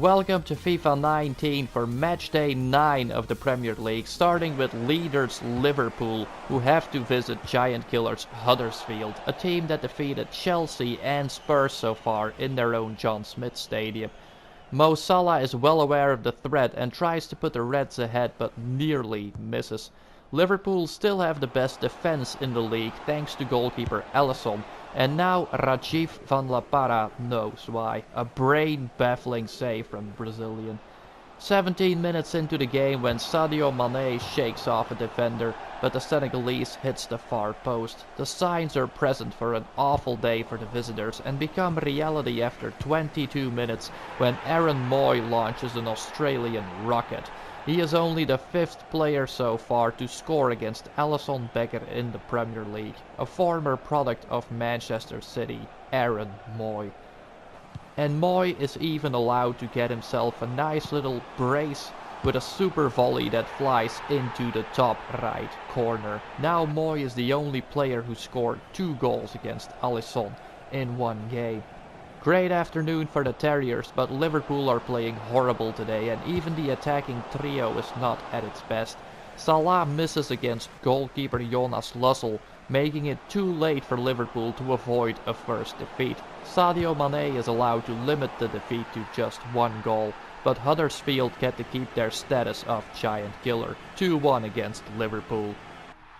Welcome to FIFA 19 for matchday 9 of the Premier League, starting with leaders Liverpool, who have to visit giant killers Huddersfield, a team that defeated Chelsea and Spurs so far in their own John Smith Stadium. Mo Salah is well aware of the threat and tries to put the Reds ahead, but nearly misses. Liverpool still have the best defense in the league thanks to goalkeeper Alisson, and now Rajiv van La Parra knows why. A brain-baffling save from the Brazilian. 17 minutes into the game when Sadio Mane shakes off a defender, but the Senegalese hits the far post. The signs are present for an awful day for the visitors and become reality after 22 minutes when Aaron Moy launches an Australian rocket. He is only the 5th player so far to score against Alisson Becker in the Premier League, a former product of Manchester City, Aaron Moy. And Moy is even allowed to get himself a nice little brace with a super volley that flies into the top right corner. Now Moy is the only player who scored 2 goals against Alisson in one game. Great afternoon for the Terriers, but Liverpool are playing horrible today and even the attacking trio is not at its best. Salah misses against goalkeeper Jonas Lussel, making it too late for Liverpool to avoid a first defeat. Sadio Mane is allowed to limit the defeat to just 1 goal, but Huddersfield get to keep their status of giant killer, 2-1 against Liverpool.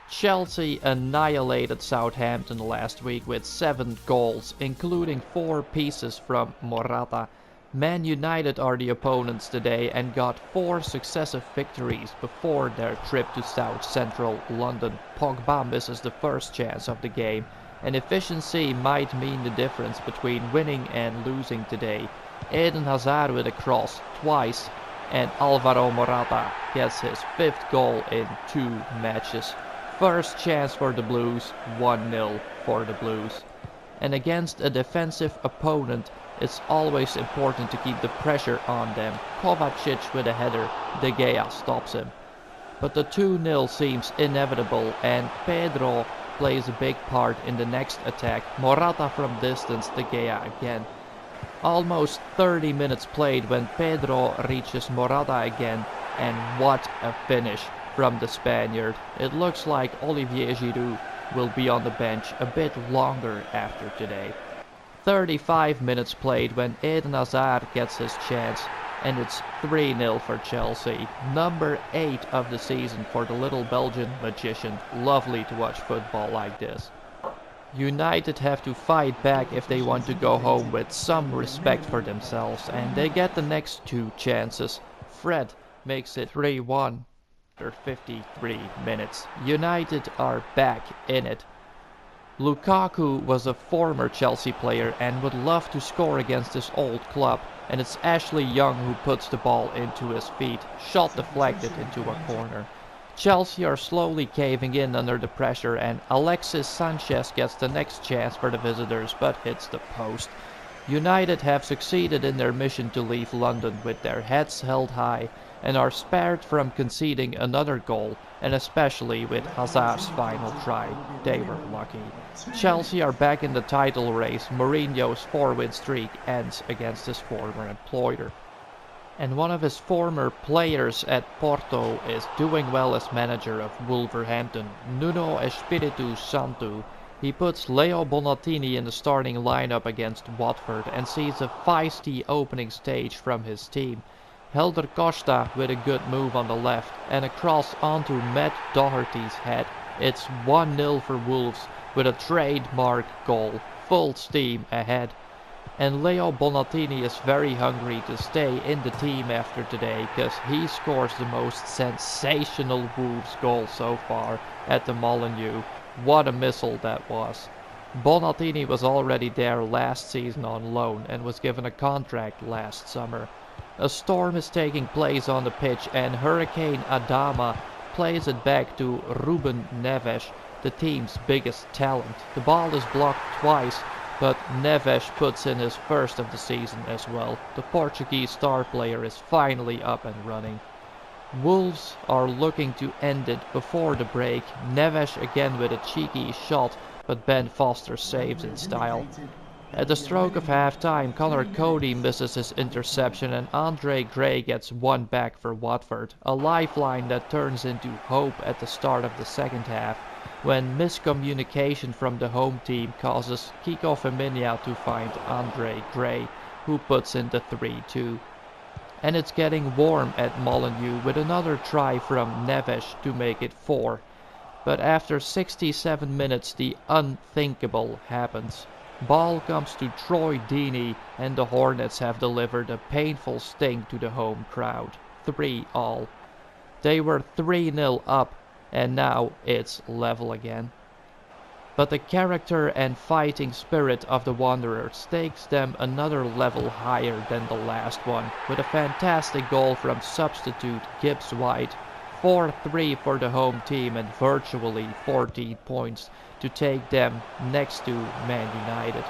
Chelsea annihilated Southampton last week with 7 goals, including 4 pieces from MORATA. Man United are the opponents today and got 4 successive victories before their trip to South Central London. Pogba misses the first chance of the game, and efficiency might mean the difference between winning and losing today. Eden Hazard with a cross twice, and Alvaro Morata gets his 5th goal in 2 matches. First chance for the Blues, 1-0 for the Blues. And against a defensive opponent, it's always important to keep the pressure on them. Kovacic with a header, De Gea stops him. But the 2-0 seems inevitable and Pedro plays a big part in the next attack. Morata from distance, De Gea again. Almost 30 minutes played when Pedro reaches Morata again, and what a finish from the Spaniard. It looks like Olivier Giroud will be on the bench a bit longer after today. 35 minutes played when Eden Hazard gets his chance, and it's 3-0 for Chelsea. Number 8 of the season for the little Belgian magician. Lovely to watch football like this. United have to fight back if they want to go home with some respect for themselves, and they get the next 2 chances. Fred makes it 3-1 after 53 minutes. United are back in it. Lukaku was a former Chelsea player and would love to score against his old club, and it's Ashley Young who puts the ball into his feet, shot deflected into a corner. Chelsea are slowly caving in under the pressure and Alexis Sanchez gets the next chance for the visitors but hits the post. United have succeeded in their mission to leave London with their heads held high and are spared from conceding another goal, and especially with Hazard's final try, they were lucky. Chelsea are back in the title race. Mourinho's 4-win streak ends against his former employer. And one of his former players at Porto is doing well as manager of Wolverhampton, Nuno Espírito Santo. He puts Leo Bonatini in the starting lineup against Watford and sees a feisty opening stage from his team. Helder Costa with a good move on the left and a cross onto Matt Doherty's head. It's 1-0 for Wolves with a trademark goal, full steam ahead. And Leo Bonatini is very hungry to stay in the team after today because he scores the most sensational Wolves goal so far at the Molineux. What a missile that was. Bonatini was already there last season on loan and was given a contract last summer. A storm is taking place on the pitch and Hurricane Adama plays it back to Ruben Neves, the team's biggest talent. The ball is blocked twice, but Neves puts in his first of the season as well. The Portuguese star player is finally up and running. Wolves are looking to end it before the break. Neves again with a cheeky shot, but Ben Foster saves in style. At the stroke of half-time, Connor Cody misses his interception and Andre Gray gets one back for Watford, a lifeline that turns into hope at the start of the second half, when miscommunication from the home team causes Kiko Femenia to find Andre Gray, who puts in the 3-2. And it's getting warm at Molineux with another try from Neves to make it 4. But after 67 minutes the unthinkable happens. Ball comes to Troy Deeney and the Hornets have delivered a painful sting to the home crowd. 3-all. They were 3-0 up and now it's level again. But the character and fighting spirit of the Wanderers takes them another level higher than the last one, with a fantastic goal from substitute Gibbs White. 4-3 for the home team and virtually 14 points to take them next to Man United.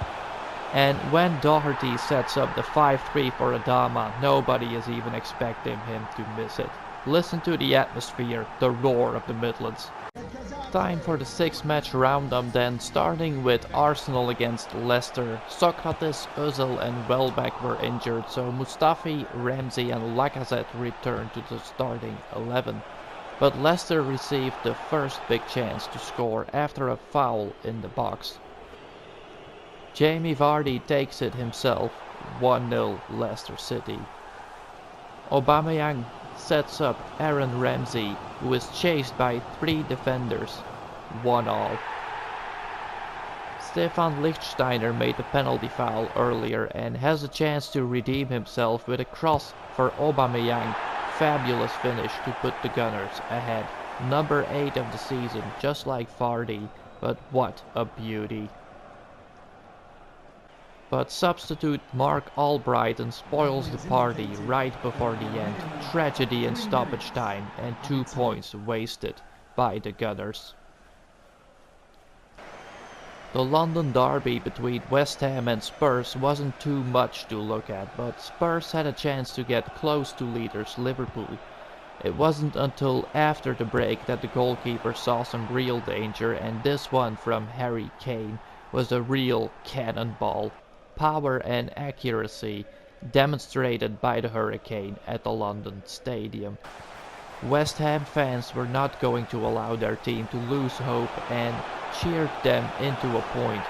And when Doherty sets up the 5-3 for Adama, nobody is even expecting him to miss it. Listen to the atmosphere, the roar of the Midlands. Time for the 6-match roundup then, starting with Arsenal against Leicester. Socrates, Özil and Welbeck were injured, so Mustafi, Ramsey and Lacazette returned to the starting 11. But Leicester received the first big chance to score after a foul in the box. Jamie Vardy takes it himself, 1-0 Leicester City. Aubameyang sets up Aaron Ramsey, who is chased by 3 defenders, 1-all. Stefan Lichtsteiner made a penalty foul earlier and has a chance to redeem himself with a cross for Aubameyang. Fabulous finish to put the Gunners ahead. Number 8 of the season, just like Vardy, but what a beauty. But substitute Mark Albrighton spoils the party right before the end. Tragedy in stoppage time and 2 points wasted by the Gunners. The London derby between West Ham and Spurs wasn't too much to look at, but Spurs had a chance to get close to leaders Liverpool. It wasn't until after the break that the goalkeeper saw some real danger, and this one from Harry Kane was a real cannonball. Power and accuracy demonstrated by the Hurricane at the London Stadium. West Ham fans were not going to allow their team to lose hope and cheered them into a point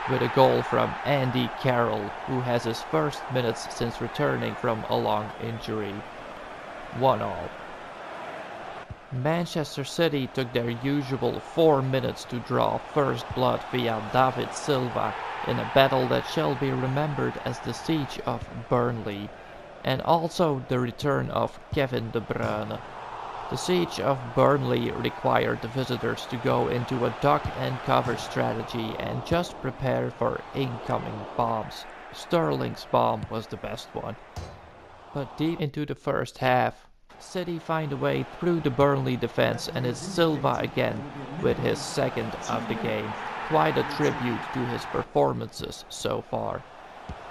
with a goal from Andy Carroll, who has his first minutes since returning from a long injury. 1-all. Manchester City took their usual 4 minutes to draw first blood via David Silva in a battle that shall be remembered as the Siege of Burnley, and also the return of Kevin De Bruyne. The Siege of Burnley required the visitors to go into a duck and cover strategy and just prepare for incoming bombs. Sterling's bomb was the best one. But deep into the first half, City find a way through the Burnley defense, and it's Silva again with his second of the game. Quite a tribute to his performances so far.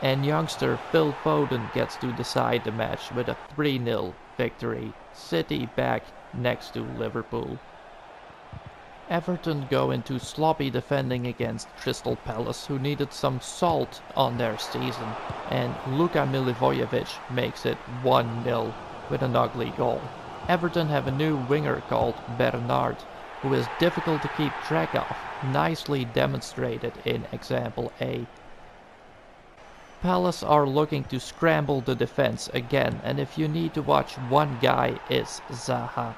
And youngster Phil Foden gets to decide the match with a 3-0 victory. City back next to Liverpool. Everton go into sloppy defending against Crystal Palace, who needed some salt on their season, and Luka Milivojevic makes it 1-0 with an ugly goal. Everton have a new winger called Bernard, who is difficult to keep track of, nicely demonstrated in example A. Palace are looking to scramble the defense again, and if you need to watch one guy, it's Zaha.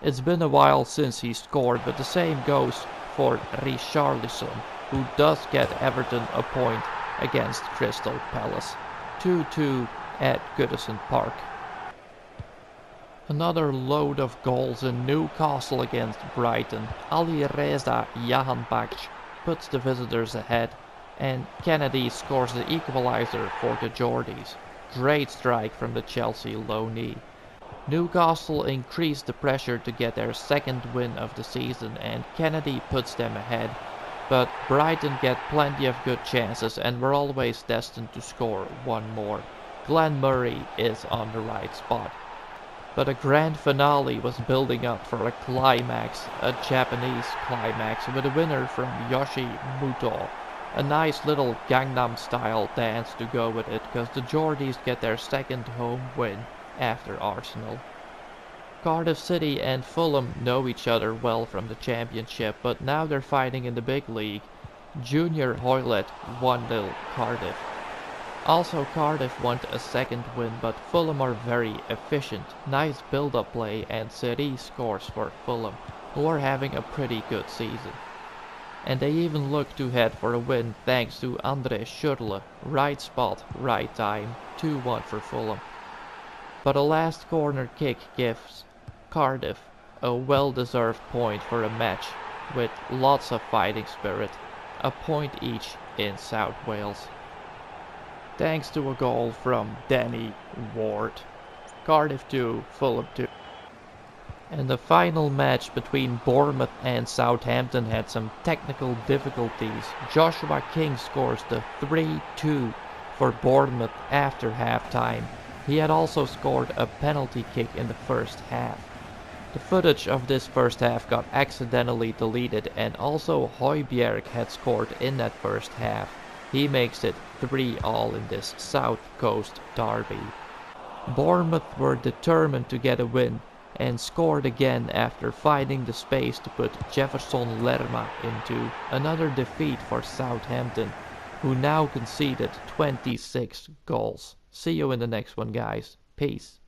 It's been a while since he scored, but the same goes for Richarlison, who does get Everton a point against Crystal Palace. 2-2 at Goodison Park. Another load of goals in Newcastle against Brighton. Ali Reza Jahanbakhsh puts the visitors ahead, and Kennedy scores the equalizer for the Geordies. Great strike from the Chelsea loanee. Newcastle increased the pressure to get their second win of the season, and Kennedy puts them ahead, but Brighton get plenty of good chances and were always destined to score one more. Glenn Murray is on the right spot. But a grand finale was building up for a climax, a Japanese climax, with a winner from Yoshi Muto, A nice little Gangnam style dance to go with it, because the Geordies get their second home win after Arsenal. Cardiff City and Fulham know each other well from the Championship, but now they're fighting in the big league. Junior Hoylett 1-0 Cardiff. Also Cardiff want a second win, but Fulham are very efficient. Nice build-up play, and City scores for Fulham, who are having a pretty good season. And they even look to head for a win thanks to André Schürrle. Right spot, right time, 2-1 for Fulham. But a last corner kick gives Cardiff a well-deserved point for a match with lots of fighting spirit. A point each in South Wales. Thanks to a goal from Danny Ward. Cardiff 2, Fulham 2. And the final match between Bournemouth and Southampton had some technical difficulties. Joshua King scores the 3-2 for Bournemouth after half-time. He had also scored a penalty kick in the first half. The footage of this first half got accidentally deleted, and also Højbjerg had scored in that first half. He makes it 3-all in this South Coast derby. Bournemouth were determined to get a win, and scored again after finding the space to put Jefferson Lerma into. Another defeat for Southampton, who now conceded 26 goals. See you in the next one, guys. Peace.